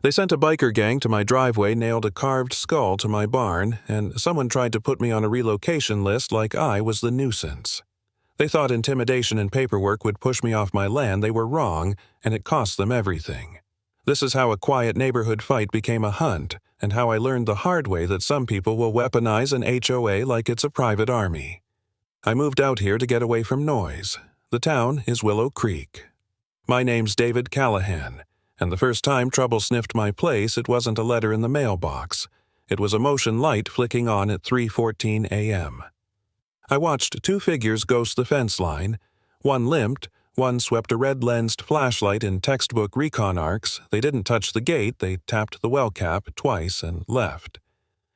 They sent a biker gang to my driveway, nailed a carved skull to my barn, and someone tried to put me on a relocation list like I was the nuisance. They thought intimidation and paperwork would push me off my land. They were wrong, and it cost them everything. This is how a quiet neighborhood fight became a hunt, and how I learned the hard way that some people will weaponize an HOA like it's a private army. I moved out here to get away from noise. The town is Willow Creek. My name's David Callahan, and the first time trouble sniffed my place, it wasn't a letter in the mailbox. It was a motion light flicking on at 3:14 a.m. I watched two figures ghost the fence line. One limped, one swept a red-lensed flashlight in textbook recon arcs. They didn't touch the gate, they tapped the well cap twice and left.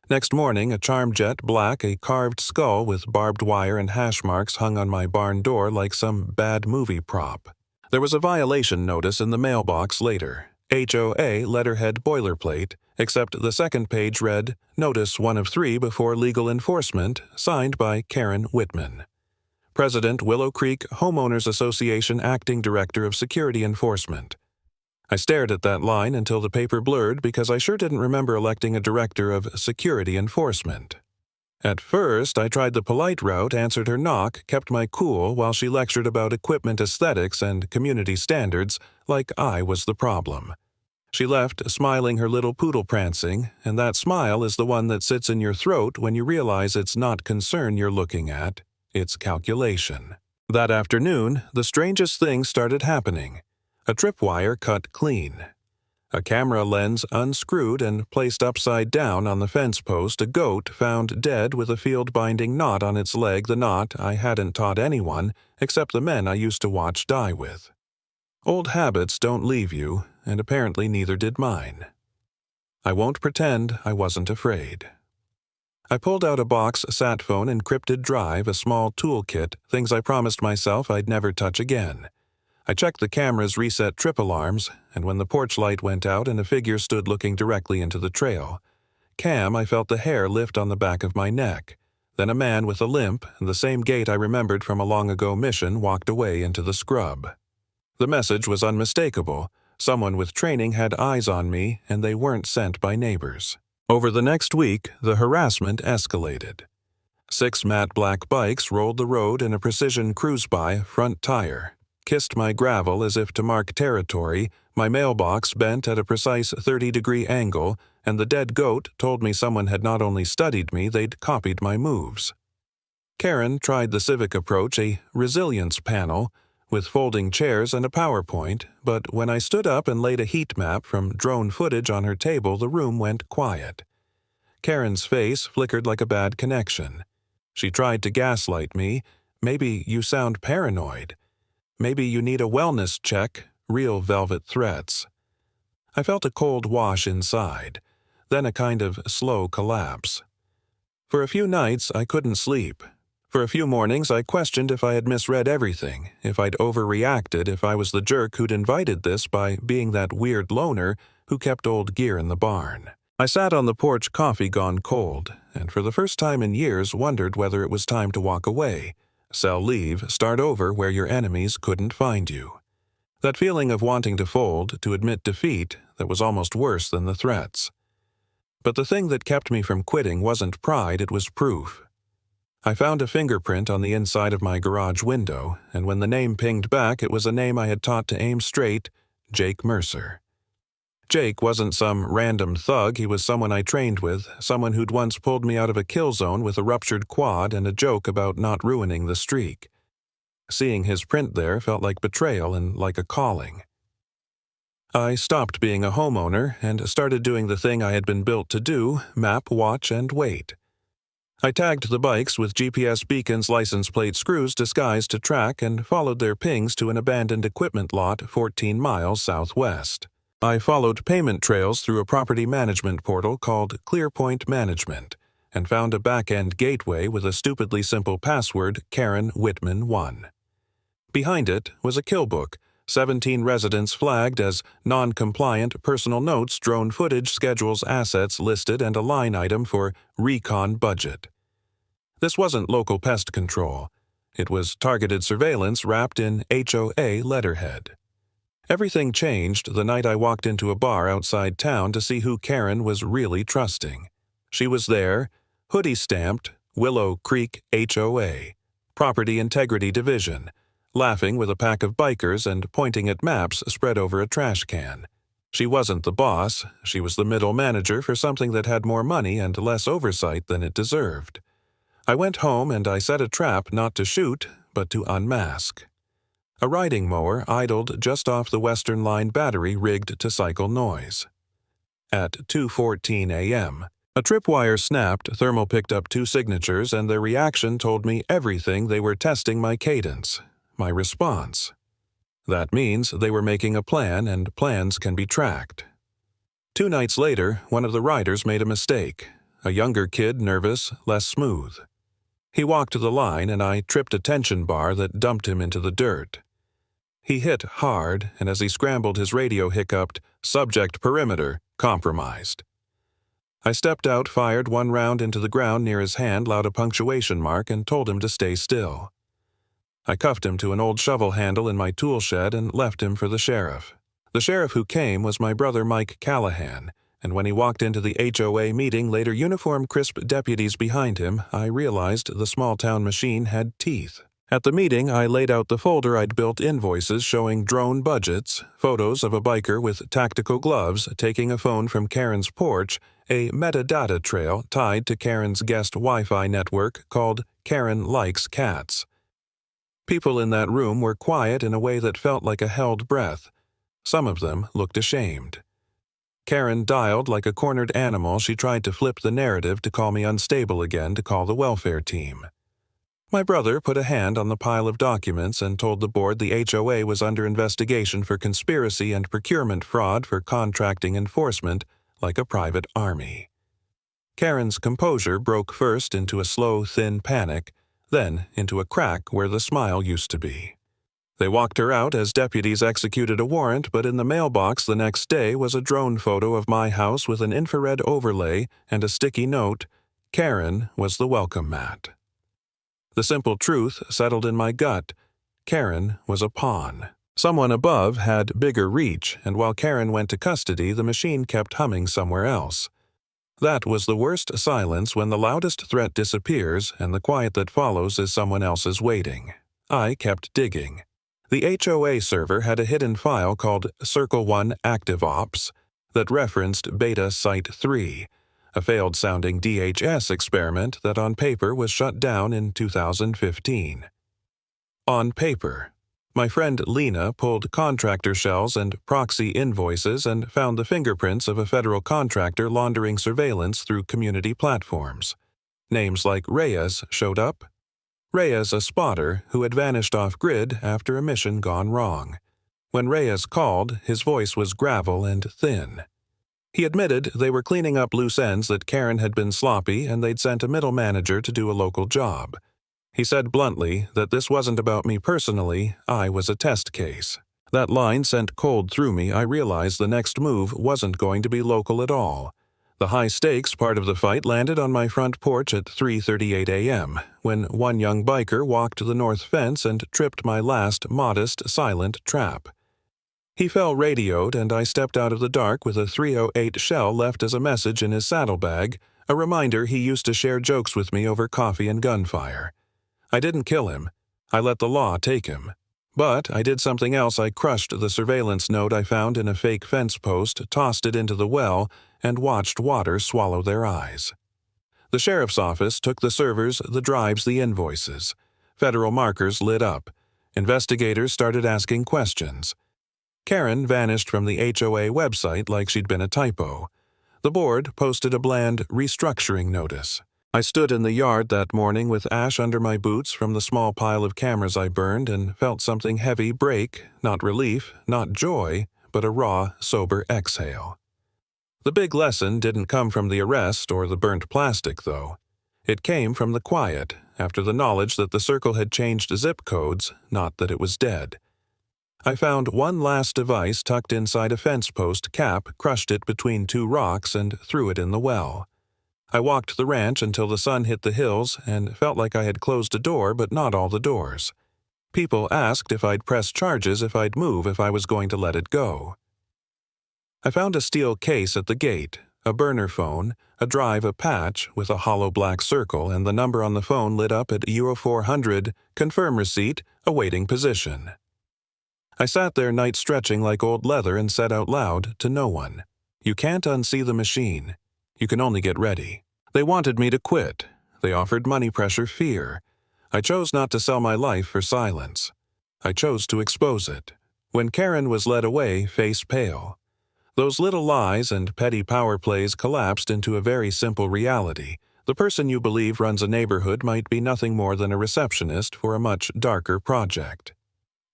Next morning, a charm jet black, a carved skull with barbed wire and hash marks hung on my barn door like some bad movie prop. There was a violation notice in the mailbox later. HOA letterhead boilerplate, except the second page read, Notice 1 of 3 before legal enforcement, signed by Karen Whitman. President, Willow Creek Homeowners Association Acting Director of Security Enforcement. I stared at that line until the paper blurred because I sure didn't remember electing a director of security enforcement. At first, I tried the polite route, answered her knock, kept my cool while she lectured about equipment aesthetics and community standards like I was the problem. She left, smiling her little poodle prancing, and that smile is the one that sits in your throat when you realize it's not concern you're looking at, it's calculation. That afternoon, the strangest thing started happening. A tripwire cut clean. A camera lens unscrewed and placed upside down on the fence post, a goat found dead with a field-binding knot on its leg, the knot I hadn't taught anyone except the men I used to watch die with. Old habits don't leave you, and apparently neither did mine. I won't pretend I wasn't afraid. I pulled out a box sat phone encrypted drive, a small toolkit, things I promised myself I'd never touch again. I checked the camera's reset trip alarms, and when the porch light went out and a figure stood looking directly into the trail, I felt the hair lift on the back of my neck. Then a man with a limp, and the same gait I remembered from a long-ago mission, walked away into the scrub. The message was unmistakable. Someone with training had eyes on me, and they weren't sent by neighbors. Over the next week, the harassment escalated. 6 matte black bikes rolled the road in a precision cruise-by front tire, kissed my gravel as if to mark territory, my mailbox bent at a precise 30-degree angle, and the dead goat told me someone had not only studied me, they'd copied my moves. Karen tried the civic approach, a resilience panel, with folding chairs and a PowerPoint, but when I stood up and laid a heat map from drone footage on her table, the room went quiet. Karen's face flickered like a bad connection. She tried to gaslight me. Maybe you sound paranoid. Maybe you need a wellness check, real velvet threats. I felt a cold wash inside, then a kind of slow collapse. For a few nights, I couldn't sleep. For a few mornings, I questioned if I had misread everything, if I'd overreacted, if I was the jerk who'd invited this by being that weird loner who kept old gear in the barn. I sat on the porch, coffee gone cold, and for the first time in years wondered whether it was time to walk away. Sell leave, start over where your enemies couldn't find you. That feeling of wanting to fold, to admit defeat, that was almost worse than the threats. But the thing that kept me from quitting wasn't pride, it was proof. I found a fingerprint on the inside of my garage window, and when the name pinged back, it was a name I had taught to aim straight, Jake Mercer. Jake wasn't some random thug, he was someone I trained with, someone who'd once pulled me out of a kill zone with a ruptured quad and a joke about not ruining the streak. Seeing his print there felt like betrayal and like a calling. I stopped being a homeowner and started doing the thing I had been built to do, map, watch, and wait. I tagged the bikes with GPS beacons, license plate screws disguised to track, and followed their pings to an abandoned equipment lot 14 miles southwest. I followed payment trails through a property management portal called ClearPoint Management and found a back-end gateway with a stupidly simple password, Karen Whitman 1. Behind it was a kill book, 17 residents flagged as non-compliant, personal notes, drone footage, schedules, assets listed, and a line item for recon budget. This wasn't local pest control. It was targeted surveillance wrapped in HOA letterhead. Everything changed the night I walked into a bar outside town to see who Karen was really trusting. She was there, hoodie stamped, Willow Creek HOA, Property Integrity Division, laughing with a pack of bikers and pointing at maps spread over a trash can. She wasn't the boss, she was the middle manager for something that had more money and less oversight than it deserved. I went home and I set a trap not to shoot, but to unmask. A riding mower idled just off the Western Line battery rigged to cycle noise. At 2:14 a.m., a tripwire snapped, Thermal picked up 2 signatures, and their reaction told me everything. They were testing my cadence, my response. That means they were making a plan, and plans can be tracked. 2 nights later, one of the riders made a mistake. A younger kid, nervous, less smooth. He walked the line, and I tripped a tension bar that dumped him into the dirt. He hit hard, and as he scrambled, his radio hiccuped, "Subject perimeter, compromised." I stepped out, fired 1 round into the ground near his hand, loud a punctuation mark, and told him to stay still. I cuffed him to an old shovel handle in my tool shed and left him for the sheriff. The sheriff who came was my brother Mike Callahan, and when he walked into the HOA meeting, later uniformed crisp deputies behind him, I realized the small-town machine had teeth. At the meeting, I laid out the folder I'd built, invoices showing drone budgets, photos of a biker with tactical gloves taking a phone from Karen's porch, a metadata trail tied to Karen's guest Wi-Fi network called Karen Likes Cats. People in that room were quiet in a way that felt like a held breath. Some of them looked ashamed. Karen dialed like a cornered animal. She tried to flip the narrative to call me unstable again, to call the welfare team. My brother put a hand on the pile of documents and told the board the HOA was under investigation for conspiracy and procurement fraud for contracting enforcement, like a private army. Karen's composure broke first into a slow, thin panic, then into a crack where the smile used to be. They walked her out as deputies executed a warrant, but in the mailbox the next day was a drone photo of my house with an infrared overlay and a sticky note, "Karen was the welcome mat." The simple truth settled in my gut. Karen was a pawn. Someone above had bigger reach, and while Karen went to custody, the machine kept humming somewhere else. That was the worst silence, when the loudest threat disappears and the quiet that follows is someone else's waiting. I kept digging. The HOA server had a hidden file called Circle 1 Active Ops that referenced Beta Site 3, a failed-sounding DHS experiment that on paper was shut down in 2015. On paper. My friend Lena pulled contractor shells and proxy invoices and found the fingerprints of a federal contractor laundering surveillance through community platforms. Names like Reyes showed up. Reyes, a spotter who had vanished off-grid after a mission gone wrong. When Reyes called, his voice was gravel and thin. He admitted they were cleaning up loose ends, that Karen had been sloppy and they'd sent a middle manager to do a local job. He said bluntly that this wasn't about me personally, I was a test case. That line sent cold through me. I realized the next move wasn't going to be local at all. The high-stakes part of the fight landed on my front porch at 3:38 a.m., when one young biker walked the north fence and tripped my last modest, silent trap. He fell radioed, and I stepped out of the dark with a .308 shell left as a message in his saddlebag, a reminder he used to share jokes with me over coffee and gunfire. I didn't kill him. I let the law take him. But I did something else. I crushed the surveillance node I found in a fake fence post, tossed it into the well, and watched water swallow their eyes. The sheriff's office took the servers, the drives, the invoices. Federal markers lit up. Investigators started asking questions. Karen vanished from the HOA website like she'd been a typo. The board posted a bland restructuring notice. I stood in the yard that morning with ash under my boots from the small pile of cameras I burned and felt something heavy break, not relief, not joy, but a raw, sober exhale. The big lesson didn't come from the arrest or the burnt plastic, though. It came from the quiet, after the knowledge that the circle had changed zip codes, not that it was dead. I found one last device tucked inside a fence post cap, crushed it between 2 rocks, and threw it in the well. I walked the ranch until the sun hit the hills and felt like I had closed a door, but not all the doors. People asked if I'd press charges if I'd move if I was going to let it go. I found a steel case at the gate, a burner phone, a drive, a patch with a hollow black circle and the number on the phone lit up at Euro 400, confirm receipt, awaiting position. I sat there night stretching like old leather and said out loud to no one, "You can't unsee the machine. You can only get ready." They wanted me to quit. They offered money pressure, fear. I chose not to sell my life for silence. I chose to expose it. When Karen was led away, face pale. Those little lies and petty power plays collapsed into a very simple reality. The person you believe runs a neighborhood might be nothing more than a receptionist for a much darker project.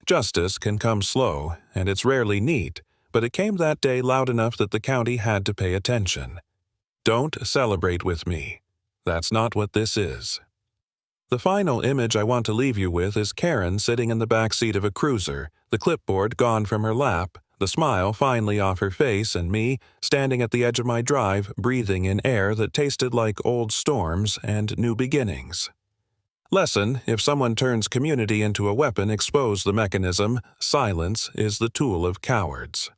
Justice can come slow, and it's rarely neat, but it came that day loud enough that the county had to pay attention. Don't celebrate with me. That's not what this is. The final image I want to leave you with is Karen sitting in the back seat of a cruiser, the clipboard gone from her lap, the smile finally off her face, and me standing at the edge of my drive, breathing in air that tasted like old storms and new beginnings. Lesson: if someone turns community into a weapon, expose the mechanism. Silence is the tool of cowards.